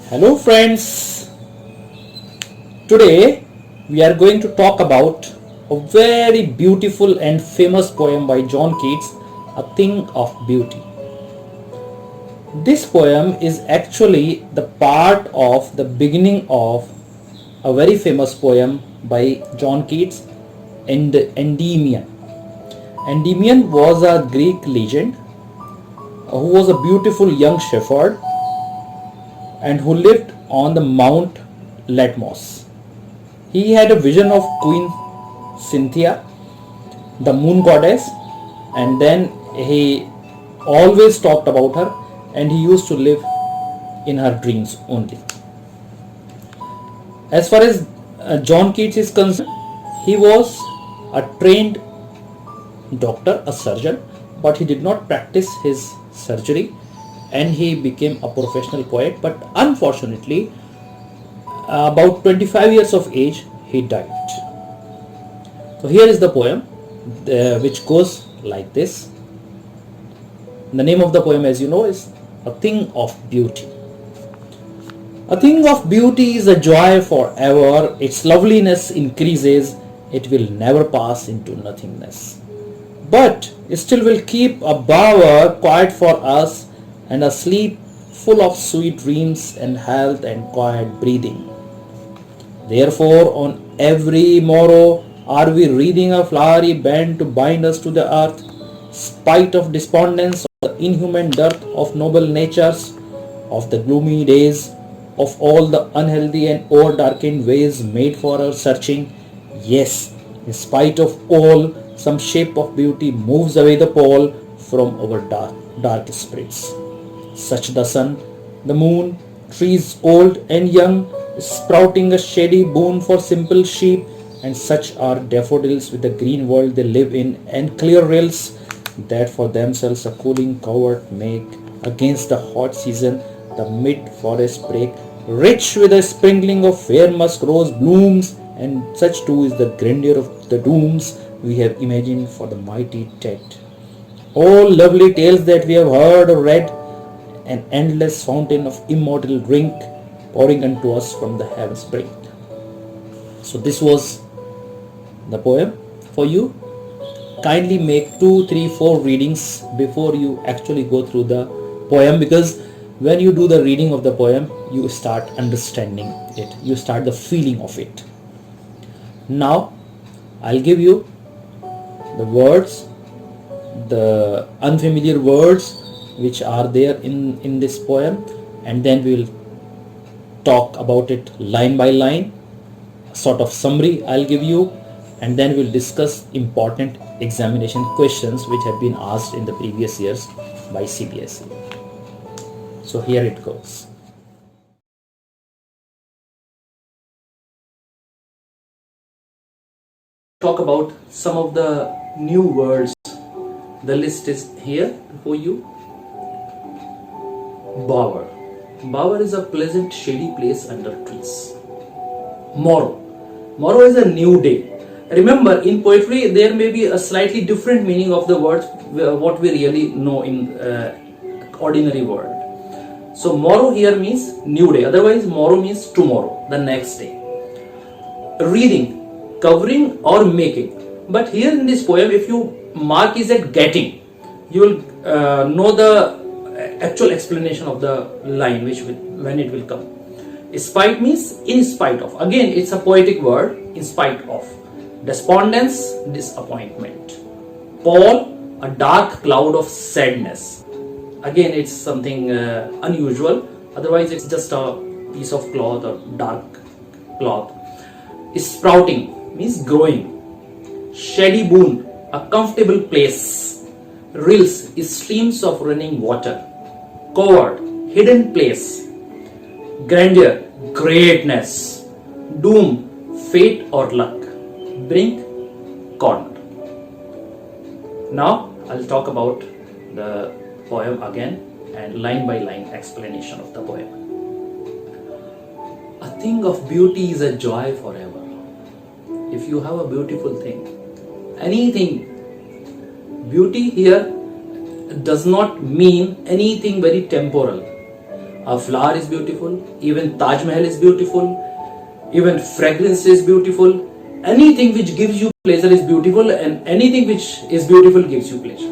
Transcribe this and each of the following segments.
Hello friends, today we are going to talk about a very beautiful and famous poem by John Keats, A Thing of Beauty. This poem is actually the part of the beginning of a very famous poem by John Keats, Endymion. Endymion was a Greek legend who was a beautiful young shepherd and who lived on the Mount Latmos. He had a vision of Queen Cynthia, the moon goddess, and then he always talked about her and he used to live in her dreams only. As far as John Keats is concerned, he was a trained doctor, a surgeon, but he did not practice his surgery and he became a professional poet. But unfortunately, about 25 years of age, he died. So here is the poem, which goes like this. The name of the poem, as you know, is A Thing of Beauty. A thing of beauty is a joy forever. Its loveliness increases. It will never pass into nothingness, but still will keep a bower quiet for us, and a sleep full of sweet dreams and health and quiet breathing. Therefore, on every morrow are we wreathing a flowery band to bind us to the earth, spite of despondence, of the inhuman dearth of noble natures, of the gloomy days, of all the unhealthy and o'er-darkened ways made for our searching. Yes, in spite of all, some shape of beauty moves away the pall from our dark spirits. Such the sun, the moon, trees old and young, sprouting a shady boon for simple sheep, and such are daffodils with the green world they live in, and clear rills that for themselves a cooling covert make against the hot season. The mid-forest break, rich with a sprinkling of fair musk rose blooms, and such too is the grandeur of the dooms we have imagined for the mighty dead. All lovely tales that we have heard or read, an endless fountain of immortal drink pouring unto us from the heavens brink. So this was the poem for you. Kindly make 2, 3, 4 readings before you actually go through the poem, because when you do the reading of the poem, you start understanding it, you start the feeling of it. Now I'll give you the words, the unfamiliar words which are there in this poem, and then we will talk about it line by line, sort of summary I'll give you, and then we'll discuss important examination questions which have been asked in the previous years by CBSE. So here it goes. Talk about some of the new words. The list is here before you. Bower. Bower is a pleasant shady place under trees. Morrow. Morrow is a new day. Remember, in poetry there may be a slightly different meaning of the words what we really know in ordinary world. So morrow here means new day, otherwise morrow means tomorrow, the next day. Reading, covering or making. But here in this poem, if you mark is at getting, you will know the actual explanation of the line when it will come. Spite means in spite of. Again, it's a poetic word, in spite of. Despondence, disappointment. Pall, a dark cloud of sadness. Again, it's something unusual, otherwise it's just a piece of cloth or dark cloth. Sprouting means growing. Shady boon, a comfortable place. Rills is streams of running water. Covert, hidden place. Grandeur, greatness. Doom, fate or luck. Brink, corner. Now I'll talk about the poem again and line by line explanation of the poem. A thing of beauty is a joy forever. If you have a beautiful thing, anything, beauty here does not mean anything very temporal. A flower is beautiful, even Taj Mahal is beautiful, even fragrance is beautiful. Anything which gives you pleasure is beautiful, and anything which is beautiful gives you pleasure.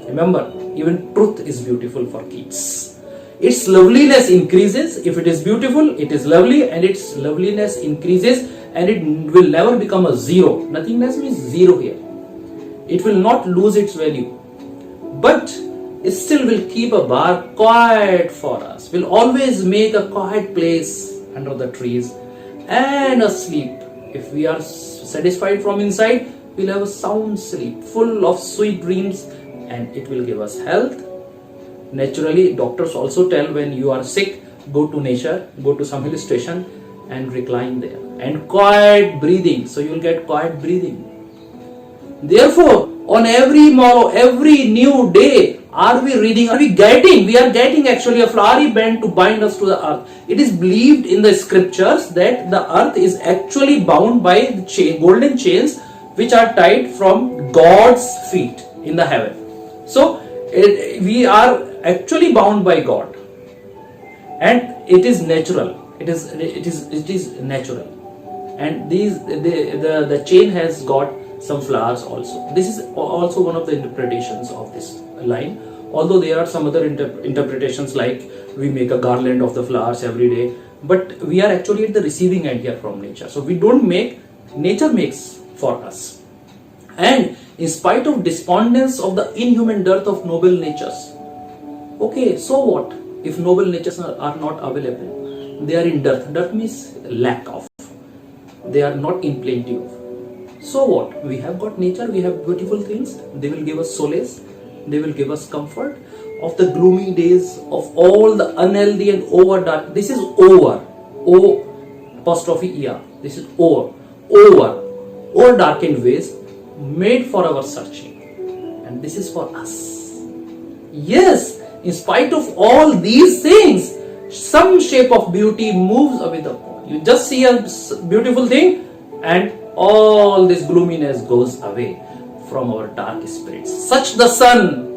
Remember, even truth is beautiful for Keats. Its loveliness increases. If it is beautiful, it is lovely, and its loveliness increases, and it will never become a zero. Nothingness means zero here. It will not lose its value, but it still will keep a bar quiet for us. Will always make a quiet place under the trees and asleep. If we are satisfied from inside, we'll have a sound sleep full of sweet dreams, and it will give us health. Naturally, doctors also tell when you are sick, go to nature, go to some hill station and recline there. And quiet breathing, so you will get quiet breathing. Therefore, on every morrow, every new day, are we reading, we are getting actually a flowery band to bind us to the earth. It is believed in the scriptures that the earth is actually bound by the golden chains which are tied from God's feet in the heaven. So, we are actually bound by God, and it is natural. It is natural, and the chain has got some flowers also. This is also one of the interpretations of this line. Although there are some other interpretations, like we make a garland of the flowers every day, but we are actually at the receiving end here from nature. So we don't make, nature makes for us. And in spite of despondence of the inhuman dearth of noble natures, okay, so what if noble natures are not available? They are in dearth. Dearth means lack of. They are not in plenty of. So what? We have got nature, we have beautiful things. They will give us solace, they will give us comfort of the gloomy days, of all the unhealthy and over dark. This is over. O''er. This is over darkened ways made for our searching. And this is for us. Yes, in spite of all these things, some shape of beauty moves away the point. You just see a beautiful thing, and all this gloominess goes away from our dark spirits. Such the sun.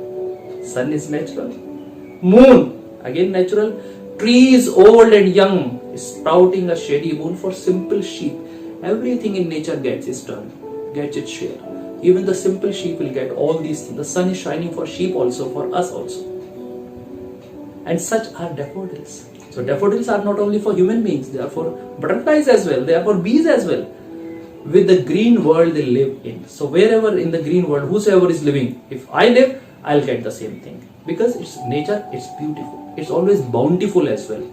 Sun is natural. Moon, again natural. Trees old and young, sprouting a shady moon for simple sheep. Everything in nature gets its turn, gets its share. Even the simple sheep will get all these things. The sun is shining for sheep also, for us also. And such are daffodils. So daffodils are not only for human beings, they are for butterflies as well, they are for bees as well. With the green world they live in. So wherever in the green world, whosoever is living, if I live, I'll get the same thing. Because it's nature, it's beautiful. It's always bountiful as well.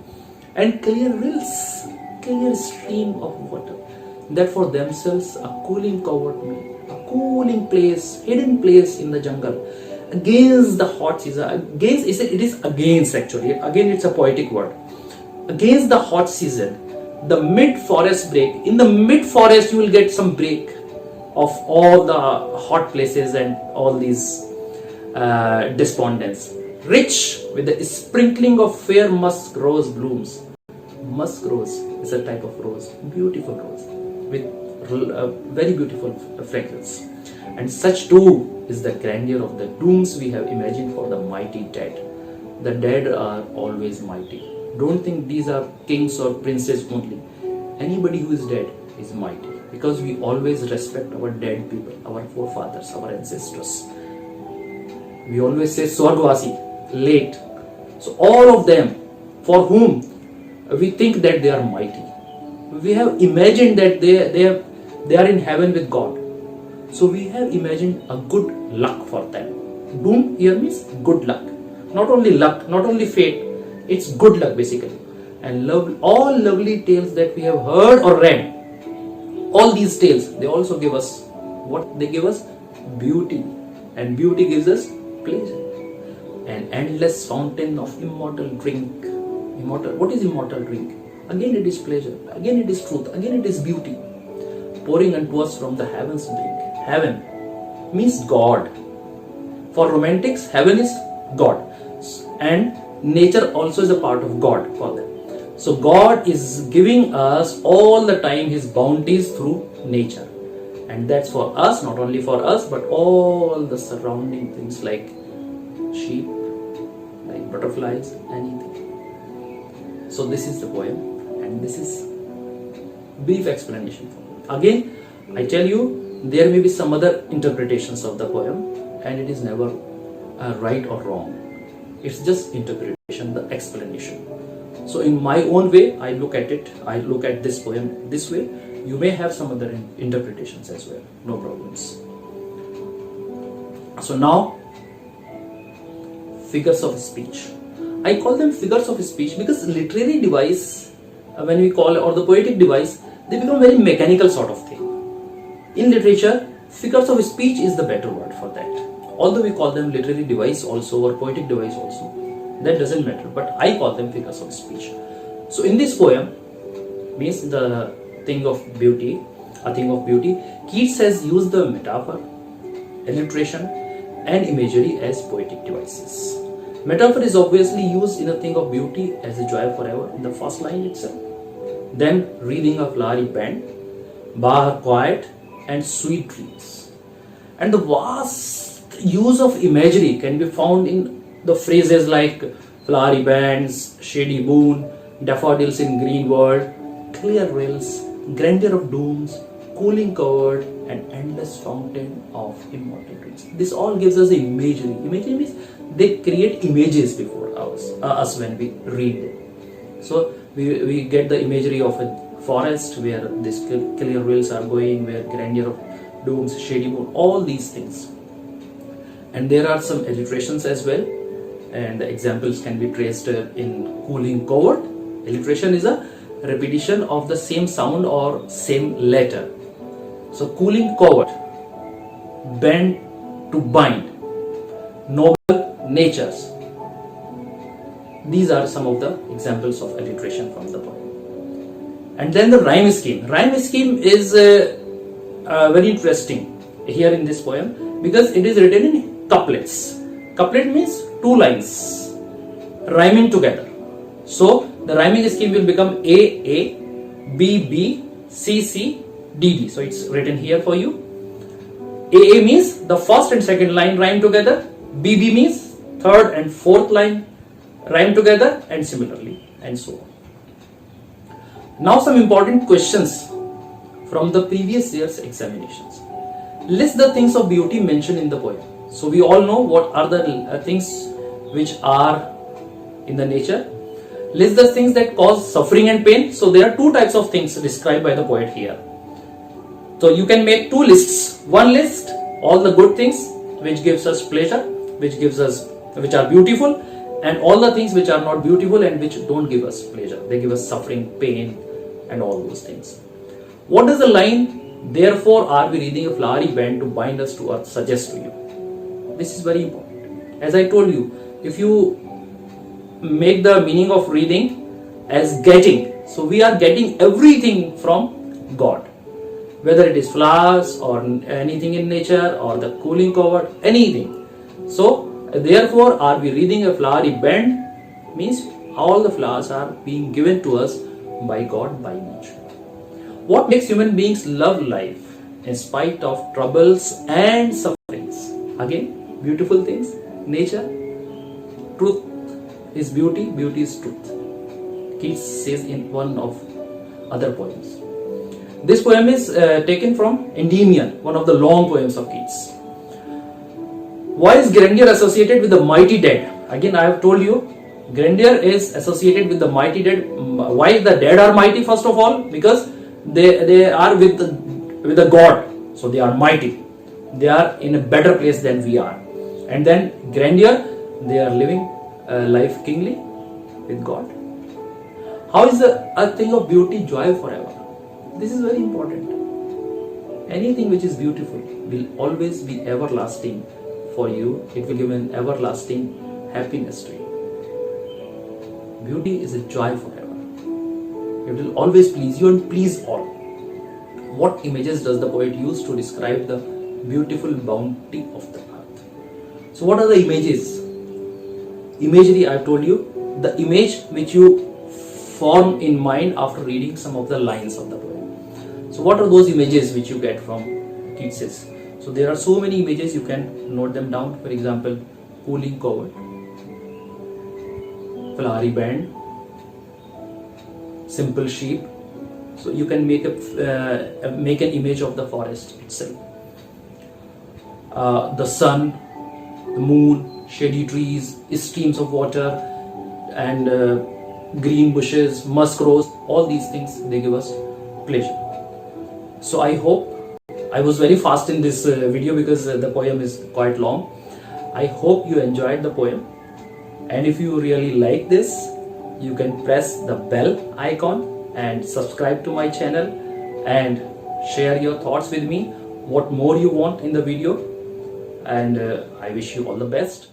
And clear rills, clear stream of water, that for themselves a cooling covert made, a cooling place, hidden place in the jungle, against the hot season. Against, it is against actually. Again, it's a poetic word. Against the hot season, the mid-forest break. In the mid-forest, you will get some break of all the hot places and all these despondence. Rich with the sprinkling of fair musk rose blooms. Musk rose is a type of rose, beautiful rose with very beautiful fragrance. And such too is the grandeur of the tombs we have imagined for the mighty dead. The dead are always mighty. Don't think these are kings or princes only. Anybody who is dead is mighty, because we always respect our dead people, our forefathers, our ancestors. We always say Swargvasi, late. So all of them, for whom we think that they are mighty, we have imagined that they are in heaven with God. So we have imagined a good luck for them. Doom here means good luck. Not only luck, not only fate, it's good luck basically. And all lovely tales that we have heard or read, all these tales, they also give us what? They give us beauty. And beauty gives us pleasure. An endless fountain of immortal drink. Immortal. What is immortal drink? Again it is pleasure. Again it is truth. Again it is beauty. Pouring unto us from the heavens drink. Heaven means God. For romantics, heaven is God. And nature also is a part of God for them. So God is giving us all the time His bounties through nature. And that's for us, not only for us, but all the surrounding things like sheep, like butterflies, anything. So this is the poem, and this is brief explanation. Again, I tell you, there may be some other interpretations of the poem, and it is never right or wrong. It's just interpretation, the explanation. So in my own way, I look at it. I look at this poem this way. You may have some other interpretations as well. No problems. So now, figures of speech. I call them figures of speech because literary device, when we call, or the poetic device, they become very mechanical sort of thing. In literature, figures of speech is the better word for that. Although we call them literary device also or poetic device also, that doesn't matter, but I call them figures of speech. So in this poem, means the thing of beauty, a thing of beauty, Keats has used the metaphor, alliteration and imagery as poetic devices. Metaphor is obviously used in a thing of beauty as a joy forever in the first line itself. Then reading a flowery band, bar quiet and sweet dreams. And the vast use of imagery can be found in the phrases like flowery bands, shady moon, daffodils in green world, clear rills, grandeur of dooms, cooling covert, and endless fountain of immortal dreams. This all gives us the imagery. Imagery means they create images before us when we read them. So we get the imagery of a forest where these clear rills are going, where grandeur of dooms, shady moon, all these things. And there are some alliterations as well, and the examples can be traced in cooling covert. Alliteration is a repetition of the same sound or same letter. So cooling covert, bend to bind, noble natures. These are some of the examples of alliteration from the poem. And then the rhyme scheme. Rhyme scheme is very interesting here in this poem because it is written in couplets. Couplet means two lines rhyming together. So the rhyming scheme will become A, B, B, C, C, D, D. So it's written here for you. A means the first and second line rhyme together. B, B means third and fourth line rhyme together, and similarly, and so on. Now some important questions from the previous year's examinations. List the things of beauty mentioned in the poem. So we all know what are the things which are in the nature. List the things that cause suffering and pain. So there are two types of things described by the poet here. So you can make two lists. One list, all the good things which gives us pleasure, which are beautiful, and all the things which are not beautiful and which don't give us pleasure. They give us suffering, pain, and all those things. What does the line, therefore are we reading a flowery band to bind us to earth, suggest to you? This is very important. As I told you, if you make the meaning of reading as getting, so we are getting everything from God, whether it is flowers or anything in nature or the cooling covert, anything. So therefore are we reading a flowery band means all the flowers are being given to us by God, by nature. What makes human beings love life in spite of troubles and sufferings? Again, beautiful things, nature, truth is beauty, beauty is truth. Keats says in one of other poems. This poem is taken from Endymion, one of the long poems of Keats. Why is grandeur associated with the mighty dead? Again, I have told you, grandeur is associated with the mighty dead. Why the dead are mighty? First of all, because they are with the God, so they are mighty. They are in a better place than we are. And then grandeur, they are living life kingly with God. How is a thing of beauty joy forever? This is very important. Anything which is beautiful will always be everlasting for you. It will give an everlasting happiness to you. Beauty is a joy forever. It will always please you and please all. What images does the poet use to describe the beautiful bounty of the earth? So what are the images? Imagery, I have told you, the image which you form in mind after reading some of the lines of the poem. So what are those images which you get from Keats? So there are so many images, you can note them down. For example, cooling covert, flowery band, simple sheep. So you can make an image of the forest itself. The sun, the moon, shady trees, streams of water, and green bushes, musk rose, all these things, they give us pleasure. So I hope, I was very fast in this video because the poem is quite long. I hope you enjoyed the poem, and if you really like this, you can press the bell icon and subscribe to my channel and share your thoughts with me, what more you want in the video, and I wish you all the best.